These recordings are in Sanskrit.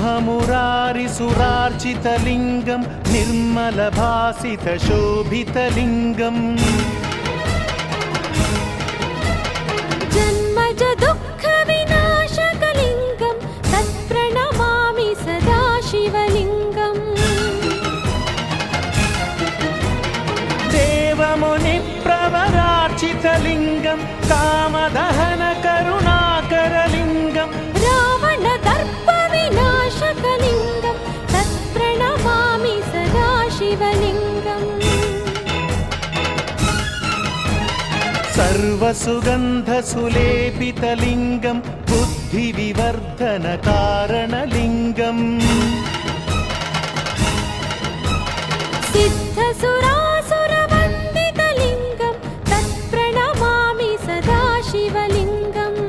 ब्रह्ममुरारिसुरार्चितलिङ्गं निर्मलभासितशोभितलिङ्गम् जन्मज दुःखविनाशकलिङ्गं तत्प्रणमामि सदा शिवलिङ्गम् देवमुनिप्रवरार्चितलिङ्गं कामदहनकरुणाकरलिङ्गम् रावणदर्पविनाशकलिङ्गं तत्प्रणमामि सदा शिवलिङ्गम् सर्वसुगन्धसुलेपितलिङ्गं बुद्धिविवर्धनकारणलिङ्गम् सिद्धसुरासुरवन्दितलिङ्गं तत्प्रणमामि सदा शिवलिङ्गम्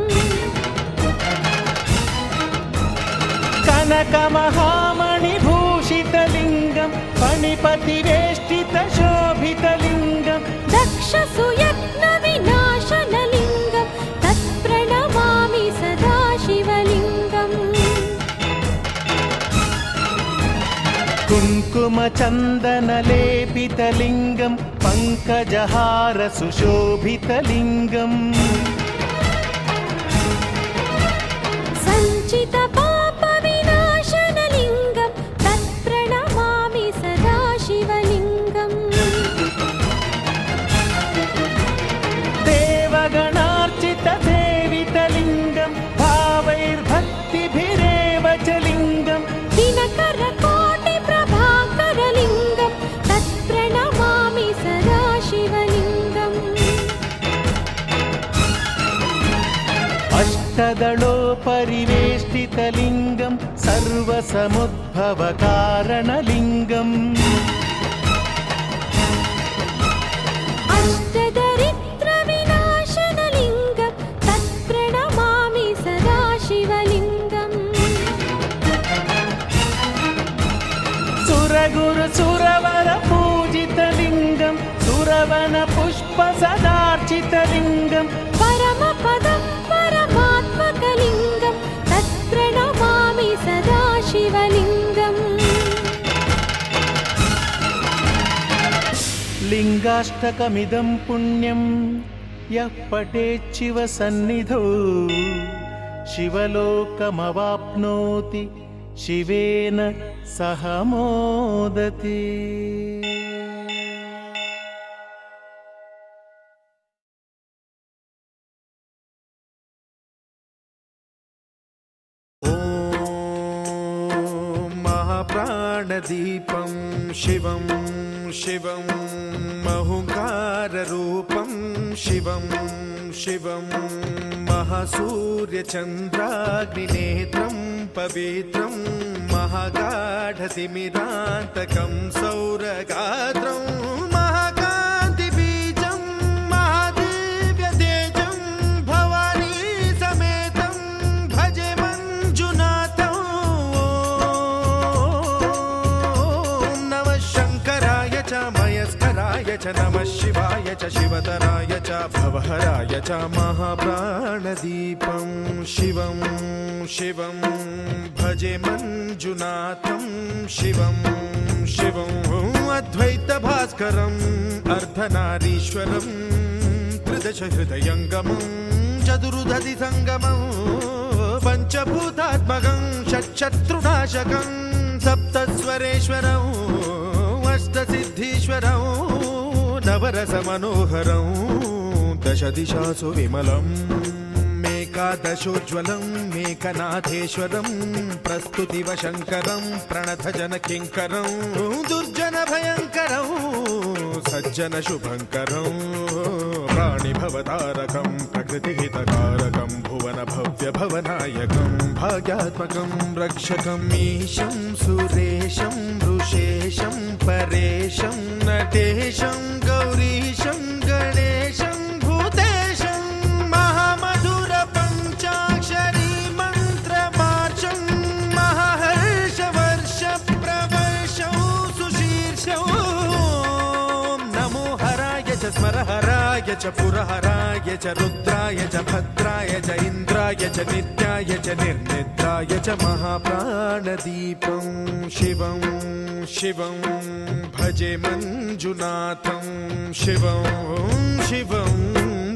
कनकमहामणिभूषितलिङ्गं फणिपतिवेष्टितशोभितलिङ्गं दक्षसुयत्नविनाशनलिङ्गं तत्प्रणमामि सदा शिवलिङ्गम् कुङ्कुमचन्दनलेपितलिङ्गं पङ्कजहारसुशोभितलिङ्गम् सञ्चितपापविनाशनलिङ्गं तत्प्रणमामि सदा शिवलिङ्गम् देवगणार्चितसेवितलिङ्गं भावैर्भक्तिभिरेव च लिङ्गम् दिनकरकोटिप्रभाकरलिङ्गं तत्प्रणमामि सदा शिवलिङ्गम् अष्टदलोपरिवेष्टितलिङ्गं सर्वसमुद्भवकारणलिङ्गम् अष्टदरिद्रविनाशनलिङ्गं तत्प्रणमामि सदा शिवलिङ्गम् सुरगुरुसुरवरपूजितलिङ्गं सुरवनपुष्पसदार्चितलिङ्गं परमपदं परमात्मकलिङ्गं तत्प्रणमामि सदा शिवलिङ्गम् लिङ्गाष्टकमिदं पुण्यं यः पठेच्छिव सन्निधौ शिवलोकमवाप्नोति शिवेन सह मोदते। महाप्राणदीपं शिवं शिवं महुङ्काररूपं शिवं शिवं महासूर्यचन्द्राग्निनेत्रं पवित्रं महागाढतिमिरान्तकं सौरगात्रं महाकान्तिबीजं महादिव्यतेजं भवानी समेतं भजे मञ्जुनाथं। ॐ नमः शङ्कराय च मयस्कराय च नमः शिवाय च शिवतराय च भवहराय च महाप्राणदीपं शिवं शिवं भजे मञ्जुनाथं शिवं शिवं अद्वैतभास्करम् अर्धनारीश्वरं त्रिदशहृदयङ्गमं चतुर्दधिसङ्गमं पञ्चभूतात्मकं षट्शत्रुनाशकं सप्तस्वरेश्वरं अष्टसिद्धीश्वरं नवरसमनोहरं दशदिशासु विमलम् एकादशोज्ज्वलं मेकनाथेश्वरं प्रस्तुतिवशङ्करं प्रणतजनकिङ्करं दुर्जनभयङ्करं सज्जनशुभङ्करं प्राणिभवतारकं प्रकृतिहितकारकं भुवनभव्यभवनायकं भाग्यात्मकं रक्षकं ईशं सुरेशं ऋषेशं परेशं नटेशं गौरीशं गणेशं भूतेशं महामधुरपञ्चाक्षरी मन्त्रमार्चं महाहर्षवर्षप्रवर्षं सुशीर्षं नमो हराय च स्मरहराय च च पुरहराय च रुद्राय च भद्राय च इन्द्राय च नित्याय च निर्निद्राय च महाप्राणदीपं शिवं शिवं भजे मञ्जुनाथं शिवं शिवं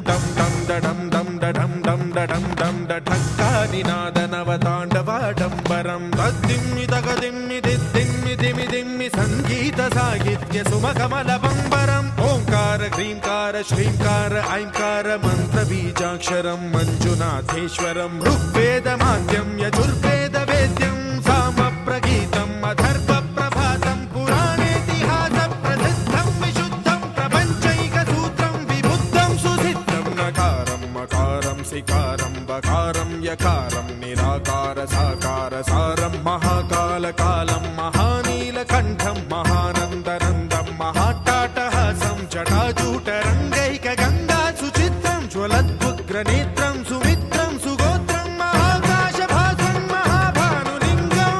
डं डं डडं डं डडं डं डडं डं डढक्कानिनादनवताण्डवाडम्बरं तद्दिम्मि तगदिम्मि दिद्दिम्मि दिमि दिम्मि सङ्गीतसाहित्य सुमकमलबम्बरम् ओङ्कार ह्रीङ्कार श्रीङ्कार ऐङ्कार मन्त्रबीजाक्षरं मञ्जुनाथेश्वरं ऋग्वेदमाद्यं यजुर्वेदवेद्यं सामप्रगीतम् अथर्वप्रभातं पुराणेतिहासप्रसिद्धं विशुद्धं प्रपञ्चैकसूत्रं विबुद्धं सुसिद्धं नकारं मकारं सिकारं बकारं यकारं निराकार साकार सारं महाकालकालं महानीलकण्ठं महानन्दनन्दं महाट्टाटहासं जटाजूटरङ्गैकगङ्गा सुचित्रं ज्वलद्वुग्रनेत्रं सुमित्रं सुगोत्रं महाकाशभासं महाभानुलिङ्गं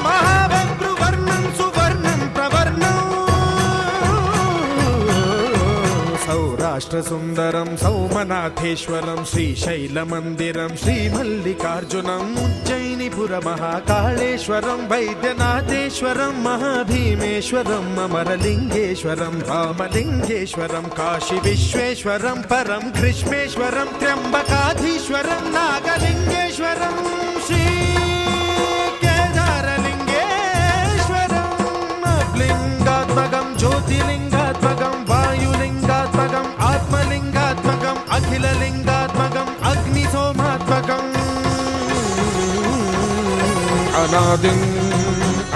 महाभद्रुवर्णं सुवर्णं प्रवर्णं सौराष्ट्रसुन्दरं सौमनाथेश्वरं श्रीशैलमन्दिरं श्रीमल्लिकार्जुनम् उज्जयिनीपुरमहाकाळेश्वरं वैद्यनाथेश्वरं महाभीमेश्वरम् अमरलिङ्गेश्वरं रामलिङ्गेश्वरं काशीविश्वेश्वरं परं ग्रीष्मेश्वरं त्र्यम्बकाधीश्वरं नागलिङ्गेश्वरं श्रीकेदारलिङ्गेश्वरम् लिङ्गात्मकं ज्योतिलिङ्गात्मकं वायुलिङ्गात्मकम् आत्मलिङ्गात्मकम् अखिललिङ्गात्मकम् अग्निसोमात्मकम् अनादिम्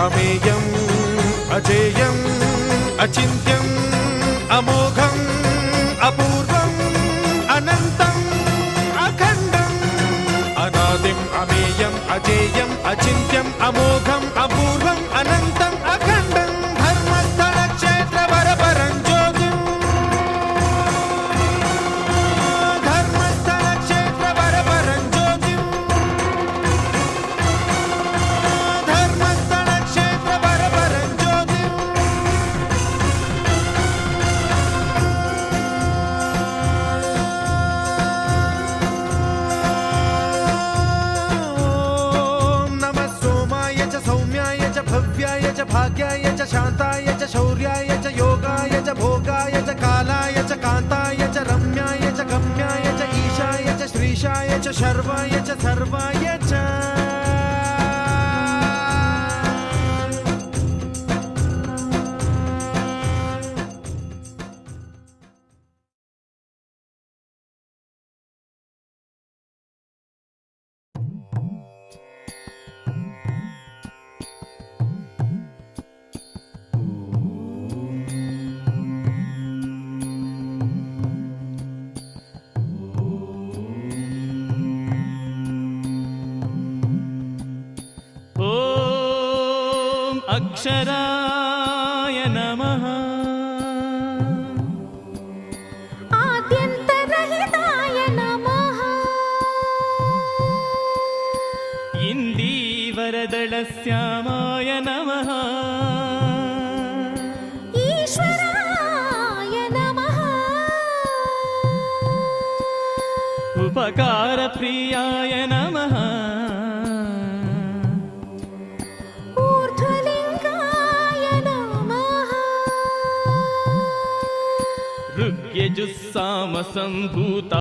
अमेयम् अजेयम् अचिन्त्यम् अमोघम् अपूर्वम् अनन्तम् अखण्डम् अनादिम् अमेयम् अजेयम् अचिन्त्यम् अमोघम् अपूर्वम् अनन्तम् अखण्डम् धर्मस्थलक्षेत्रवरपरं ज्योतिम् धर्मस्थलक्षेत्रवरपरं ज्योतिम् धर्मस्थलक्षेत्रवरपरं ज्योतिम् ॐ नमः सोमाय च सौम्याय च भव्याय च भाग्याय च शान्ताय च शौर्याय च योगाय च भोगाय च कालाय च कान्ताय च रम्याय च गम्याय च ईशाय च श्रीशाय च शर्वाय च सर्वाय च ॐ अक्षराय नमः आद्यन्तरहिताय नमः इन्दीवरदलश्यामाय नमः ईश्वराय नमः उपकारप्रियाय नमः ऊर्ध्वलिङ्गाय नमः ऋग्यजुस्सामसम्भूता